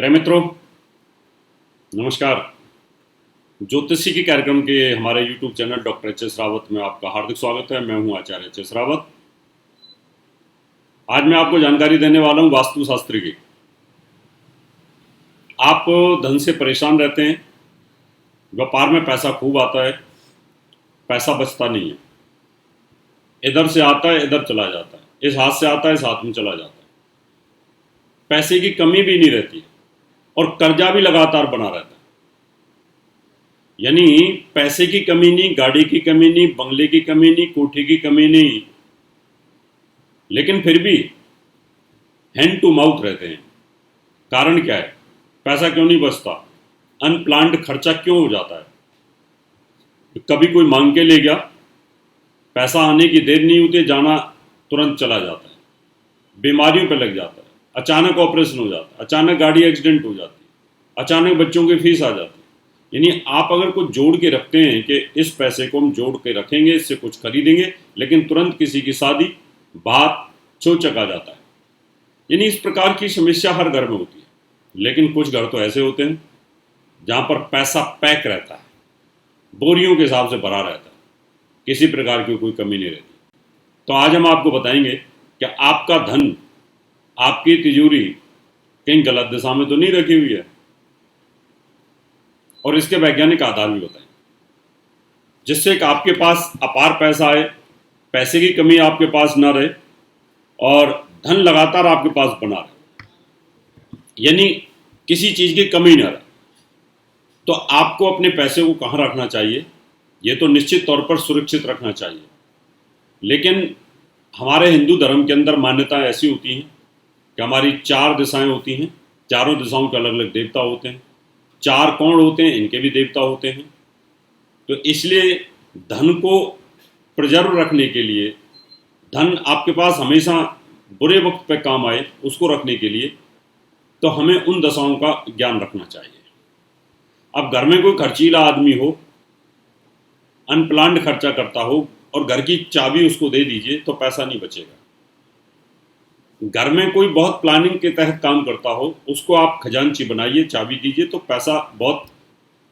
प्रिय मित्रों, नमस्कार। ज्योतिषी के कार्यक्रम के हमारे YouTube channel doctor HS. Rawat में आपका हार्दिक स्वागत है। मैं हूं आचार्य एच.एस. रावत। आज मैं आपको जानकारी देने वाला हूं वास्तुशास्त्र की। आप धन से परेशान रहते हैं, व्यापार में पैसा खूब आता है, पैसा बचता नहीं है, इधर से आता है इधर चला जाता है, इस हाथ से आता है इस हाथ में चला जाता है, पैसे की कमी भी नहीं रहती है और कर्जा भी लगातार बना रहता है। यानी पैसे की कमी नहीं, गाड़ी की कमी नहीं, बंगले की कमी नहीं, कोठी की कमी नहीं, लेकिन फिर भी हैंड टू माउथ रहते हैं। कारण क्या है? पैसा क्यों नहीं बचता? अनप्लान्ड खर्चा क्यों हो जाता है? कभी कोई मांग के ले गया, पैसा आने की देर नहीं होती, जाना तुरंत चला जाता है, बीमारियों पे लग जाता है, अचानक ऑपरेशन हो जाता है, अचानक गाड़ी एक्सीडेंट हो जाती है, अचानक बच्चों की फीस आ जाती है। यानी आप अगर कुछ जोड़ के रखते हैं कि इस पैसे को हम जोड़ के रखेंगे, इससे कुछ खरीदेंगे, लेकिन तुरंत किसी की शादी, बात, चोचक आ जाता है। यानी इस प्रकार की समस्या हर घर में होती है, लेकिन कुछ घर तो ऐसे होते हैं जहाँ पर पैसा पैक रहता है, बोरियों के हिसाब से भरा रहता है, किसी प्रकार की कोई कमी नहीं रहती। तो आज हम आपको बताएंगे कि आपका धन, आपकी तिजोरी कहीं गलत दिशा में तो नहीं रखी हुई है, और इसके वैज्ञानिक आधार भी बताएंगे, जिससे कि आपके पास अपार पैसा आए, पैसे की कमी आपके पास ना रहे और धन लगातार आपके पास बना रहे, यानी किसी चीज़ की कमी ना रहे। तो आपको अपने पैसे को कहाँ रखना चाहिए? ये तो निश्चित तौर पर सुरक्षित रखना चाहिए, लेकिन हमारे हिंदू धर्म के अंदर मान्यताएं ऐसी होती हैं कि हमारी 4 दिशाएं होती हैं, चारों दिशाओं के अलग अलग देवता होते हैं, 4 कोण होते हैं, इनके भी देवता होते हैं। तो इसलिए धन को प्रिजर्व रखने के लिए, धन आपके पास हमेशा बुरे वक्त पे काम आए उसको रखने के लिए, तो हमें उन दशाओं का ज्ञान रखना चाहिए। अब घर में कोई खर्चीला आदमी हो, अनप्लान्ड खर्चा करता हो और घर की चाबी उसको दे दीजिए तो पैसा नहीं बचेगा। घर में कोई बहुत प्लानिंग के तहत काम करता हो, उसको आप खजांची बनाइए, चाबी दीजिए तो पैसा बहुत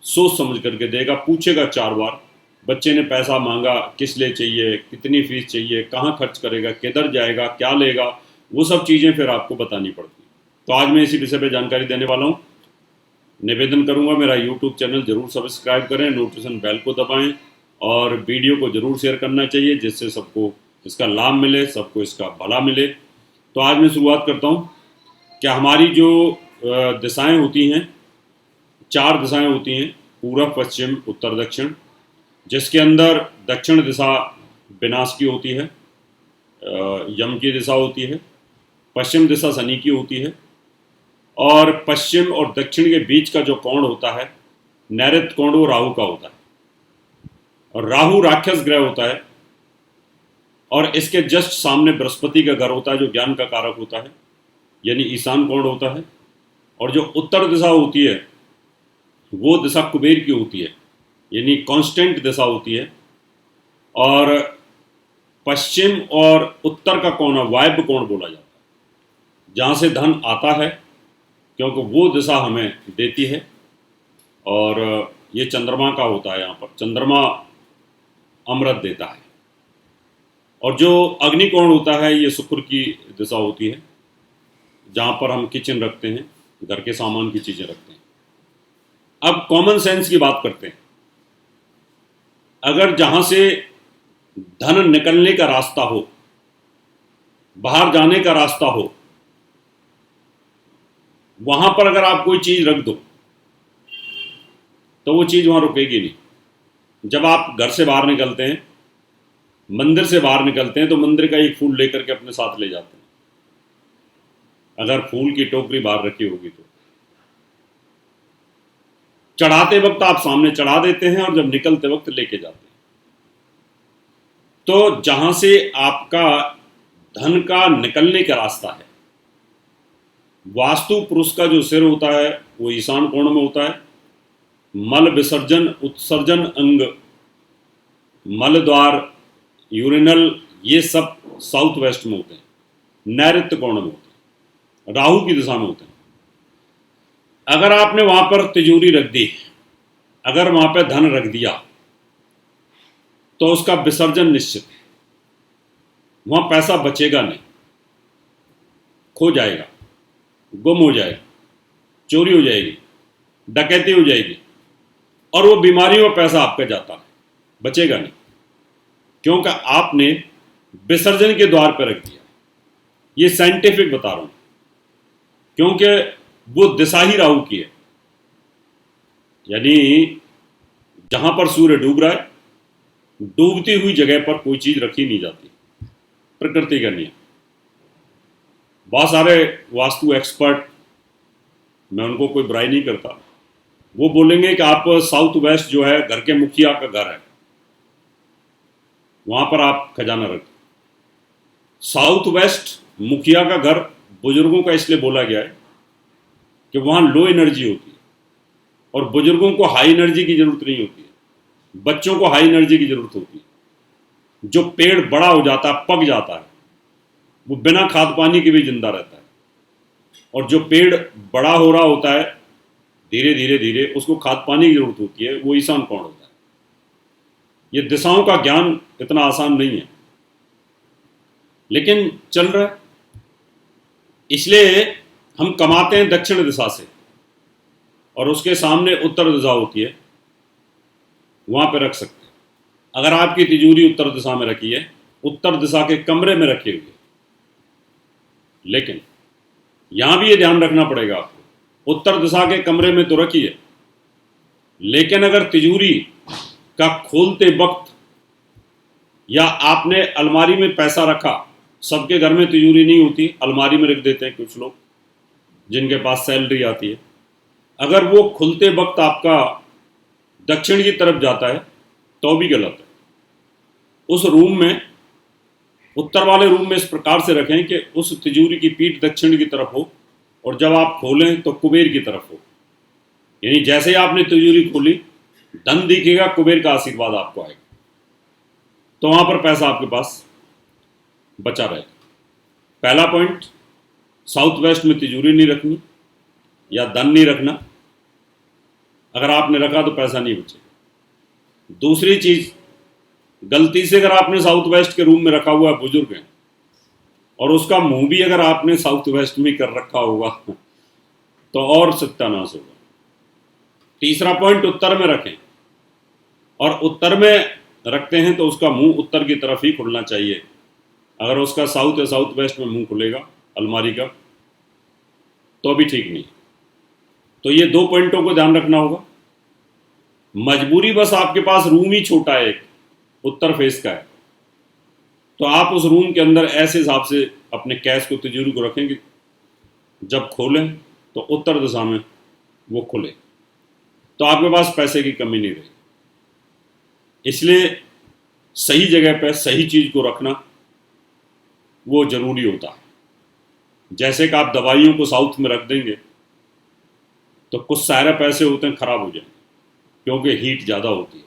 सोच समझ करके देगा, पूछेगा 4 बार, बच्चे ने पैसा मांगा, किस लिए चाहिए, कितनी फीस चाहिए, कहाँ खर्च करेगा, किधर जाएगा, क्या लेगा, वो सब चीज़ें फिर आपको बतानी पड़ती। तो आज मैं इसी विषय पर जानकारी देने वाला हूँ। निवेदन करूँगा, मेरा यूट्यूब चैनल जरूर सब्सक्राइब करें, नोटिफिकेशन बेल को दबाएँ और वीडियो को जरूर शेयर करना चाहिए, जिससे सबको इसका लाभ मिले, सबको इसका भला मिले। तो आज मैं शुरुआत करता हूँ कि हमारी जो दिशाएं होती हैं, 4 दिशाएं होती हैं, पूर्व, पश्चिम, उत्तर, दक्षिण, जिसके अंदर दक्षिण दिशा विनाश की होती है, यम की दिशा होती है, पश्चिम दिशा शनि की होती है, और पश्चिम और दक्षिण के बीच का जो कोण होता है, नैऋत्य कोण, वो राहु का होता है। और राहु राक्षस ग्रह होता है, और इसके जस्ट सामने बृहस्पति का घर होता है जो ज्ञान का कारक होता है, यानी ईशान कोण होता है। और जो उत्तर दिशा होती है वो दिशा कुबेर की होती है, यानी कांस्टेंट दिशा होती है। और पश्चिम और उत्तर का कोण वायव्य कोण बोला जाता है, जहाँ से धन आता है, क्योंकि वो दिशा हमें देती है। और ये चंद्रमा का होता है, यहाँ पर चंद्रमा अमृत देता है। और जो अग्निकोण होता है ये शुक्र की दिशा होती है, जहाँ पर हम किचन रखते हैं, घर के सामान की चीज़ें रखते हैं। अब कॉमन सेंस की बात करते हैं। अगर जहाँ से धन निकलने का रास्ता हो, बाहर जाने का रास्ता हो, वहाँ पर अगर आप कोई चीज़ रख दो तो वो चीज़ वहाँ रुकेगी नहीं। जब आप घर से बाहर निकलते हैं, मंदिर से बाहर निकलते हैं, तो मंदिर का एक फूल लेकर के अपने साथ ले जाते हैं, अगर फूल की टोकरी बाहर रखी होगी तो। चढ़ाते वक्त आप सामने चढ़ा देते हैं और जब निकलते वक्त लेके जाते हैं। तो जहां से आपका धन का निकलने का रास्ता है, वास्तु पुरुष का जो सिर होता है वो ईशान कोण में होता है। मल विसर्जन, उत्सर्जन अंग, मल द्वार, यूरिनल, ये सब साउथ वेस्ट में होते हैं, नैऋत्य कोण में होते हैं, राहु की दिशा में होते हैं। अगर आपने वहां पर तिजोरी रख दी, अगर वहां पर धन रख दिया, तो उसका विसर्जन निश्चित है। वहां पैसा बचेगा नहीं, खो जाएगा, गुम हो जाएगा, चोरी हो जाएगी, डकैती हो जाएगी, और वो बीमारी में पैसा आपका जाता है, बचेगा नहीं, क्योंकि आपने विसर्जन के द्वार पर रख दिया। ये साइंटिफिक बता रहा हूं, क्योंकि वो दिशा ही राहु की है। यानी जहां पर सूर्य डूब रहा है, डूबती हुई जगह पर कोई चीज रखी नहीं जाती, प्रकृति का नियम। बहुत सारे वास्तु एक्सपर्ट, मैं उनको कोई बुराई नहीं करता, वो बोलेंगे कि आप साउथ वेस्ट जो है घर के मुखिया का घर है, वहां पर आप खजाना रखें। साउथ वेस्ट मुखिया का घर बुजुर्गों का इसलिए बोला गया है कि वहां लो एनर्जी होती है, और बुजुर्गों को हाई एनर्जी की जरूरत नहीं होती है, बच्चों को हाई एनर्जी की जरूरत होती है। जो पेड़ बड़ा हो जाता है, पक जाता है, वो बिना खाद पानी के भी जिंदा रहता है, और जो पेड़ बड़ा हो रहा होता है धीरे धीरे धीरे, उसको खाद पानी की जरूरत होती है, वो ईशान कोण होता है। ये दिशाओं का ज्ञान इतना आसान नहीं है, लेकिन चल रहा है। इसलिए हम कमाते हैं दक्षिण दिशा से, और उसके सामने उत्तर दिशा होती है, वहां पर रख सकते हैं। अगर आपकी तिजोरी उत्तर दिशा में रखी है, उत्तर दिशा के कमरे में रखी हुई है, लेकिन यहां भी ये ध्यान रखना पड़ेगा आपको, उत्तर दिशा के कमरे में तो रखिए, लेकिन अगर तिजोरी का खोलते वक्त, या आपने अलमारी में पैसा रखा, सबके घर में तिजोरी नहीं होती, अलमारी में रख देते हैं कुछ लोग जिनके पास सैलरी आती है, अगर वो खुलते वक्त आपका दक्षिण की तरफ जाता है तो भी गलत है। उस रूम में, उत्तर वाले रूम में इस प्रकार से रखें कि उस तिजोरी की पीठ दक्षिण की तरफ हो, और जब आप खोलें तो कुबेर की तरफ हो। यानी जैसे ही आपने तिजोरी खोली, धन दिखेगा, कुबेर का आशीर्वाद आपको आएगा, तो वहां पर पैसा आपके पास बचा रहेगा। पहला पॉइंट, साउथ वेस्ट में तिजोरी नहीं रखनी या धन नहीं रखना। अगर आपने रखा तो पैसा नहीं बचेगा। दूसरी चीज, गलती से अगर आपने साउथ वेस्ट के रूम में रखा हुआ है, बुजुर्ग है, और उसका मुंह भी अगर आपने साउथ वेस्ट में कर रखा होगा तो और सत्यानाश होगा। तीसरा पॉइंट, उत्तर में रखें, और उत्तर में रखते हैं तो उसका मुंह उत्तर की तरफ ही खुलना चाहिए। अगर उसका साउथ या साउथ वेस्ट में मुंह खुलेगा अलमारी का, तो भी ठीक नहीं। तो ये दो पॉइंटों को ध्यान रखना होगा। मजबूरी बस आपके पास रूम ही छोटा है, एक उत्तर फेस का है, तो आप उस रूम के अंदर ऐसे हिसाब से अपने कैश को, तिजोरी को रखें कि जब खोलें तो उत्तर दिशा में वो खुले, तो आपके पास पैसे की कमी नहीं रहेगी। इसलिए सही जगह पर सही चीज को रखना वो जरूरी होता है। जैसे कि आप दवाइयों को साउथ में रख देंगे तो कुछ सारे पैसे होते हैं खराब हो जाएंगे, क्योंकि हीट ज़्यादा होती है,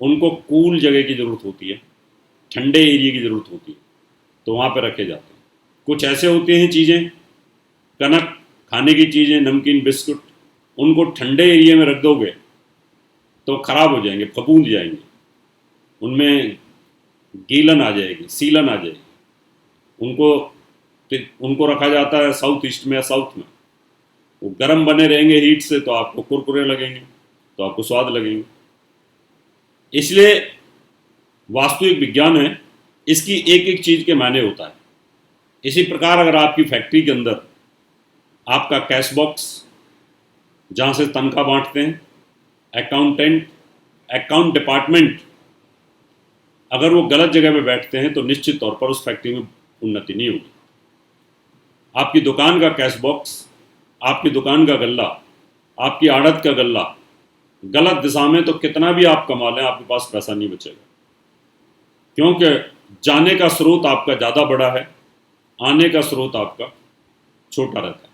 उनको कूल जगह की ज़रूरत होती है, ठंडे एरिया की ज़रूरत होती है, तो वहाँ पर रखे जाते हैं। कुछ ऐसे होते हैं चीज़ें, कनक, खाने की चीज़ें, नमकीन, बिस्कुट, उनको ठंडे एरिया में रख दोगे तो ख़राब हो जाएंगे, फफूंद जाएंगे, उनमें गीलन आ जाएगी, सीलन आ जाएगी। उनको रखा जाता है साउथ ईस्ट में या साउथ में, वो गर्म बने रहेंगे हीट से, तो आपको कुरकुरे लगेंगे, तो आपको स्वाद लगेंगे। इसलिए वास्तु एक विज्ञान है, इसकी एक एक चीज के मायने होता है। इसी प्रकार अगर आपकी फैक्ट्री के अंदर आपका कैश बॉक्स, जहां से तनख्वाह बांटते हैं, अकाउंटेंट, अकाउंट डिपार्टमेंट, अगर वो गलत जगह पे बैठते हैं तो निश्चित तौर पर उस फैक्ट्री में उन्नति नहीं होगी। आपकी दुकान का कैश बॉक्स, आपकी दुकान का गल्ला, आपकी आड़त का गल्ला गलत दिशा में, तो कितना भी आप कमा लें आपके पास पैसा नहीं बचेगा, क्योंकि जाने का स्रोत आपका ज़्यादा बड़ा है, आने का स्रोत आपका छोटा रहता है।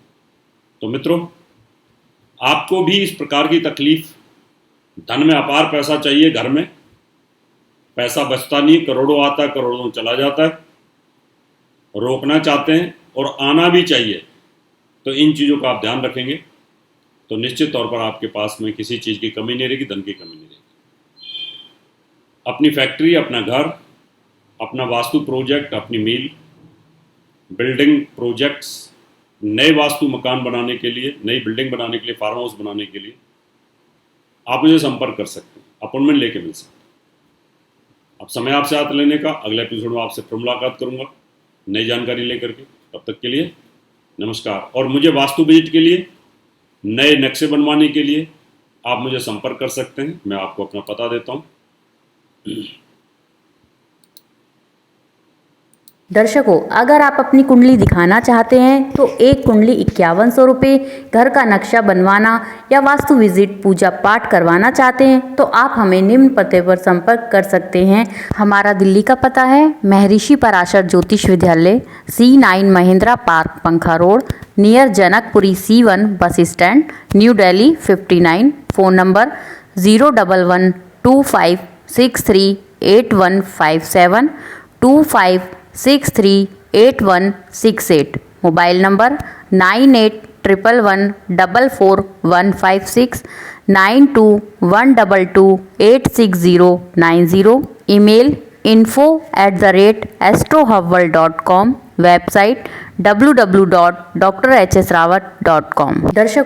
तो मित्रों, आपको भी इस प्रकार की तकलीफ, धन में अपार पैसा चाहिए, घर में पैसा बचता नहीं, करोड़ों आता है, करोड़ों चला जाता है, रोकना चाहते हैं और आना भी चाहिए, तो इन चीज़ों का आप ध्यान रखेंगे तो निश्चित तौर पर आपके पास में किसी चीज़ की कमी नहीं रहेगी, धन की कमी नहीं रहेगी। अपनी फैक्ट्री, अपना घर, अपना वास्तु प्रोजेक्ट, अपनी मिल, बिल्डिंग प्रोजेक्ट्स, नए वास्तु मकान बनाने के लिए, नई बिल्डिंग बनाने के लिए, फार्म हाउस बनाने के लिए आप मुझे संपर्क कर सकते हैं, अपॉइंटमेंट लेके मिल सकते हैं। अब समय आपसे हाथ लेने का, अगले एपिसोड में आपसे फिर मुलाकात करूंगा नई जानकारी लेकर के। तब तक के लिए नमस्कार। और मुझे वास्तु विजिट के लिए, नए नक्शे बनवाने के लिए आप मुझे संपर्क कर सकते हैं। मैं आपको अपना पता देता हूँ। दर्शकों, अगर आप अपनी कुंडली दिखाना चाहते हैं तो एक कुंडली 5100 रुपये, घर का नक्शा बनवाना या वास्तु विजिट पूजा पाठ करवाना चाहते हैं तो आप हमें निम्न पते पर संपर्क कर सकते हैं। हमारा दिल्ली का पता है महर्षि पराशर ज्योतिष विद्यालय, C9 महिंद्रा पार्क, पंखा road, near Janakpuri C1 bus stand, new Delhi 59। Phone number 01125638157 25638168। Mobile number 9811144156 9212286090। Email info@astrohubworld.com। Website www.drhsrawat.com। दर्शक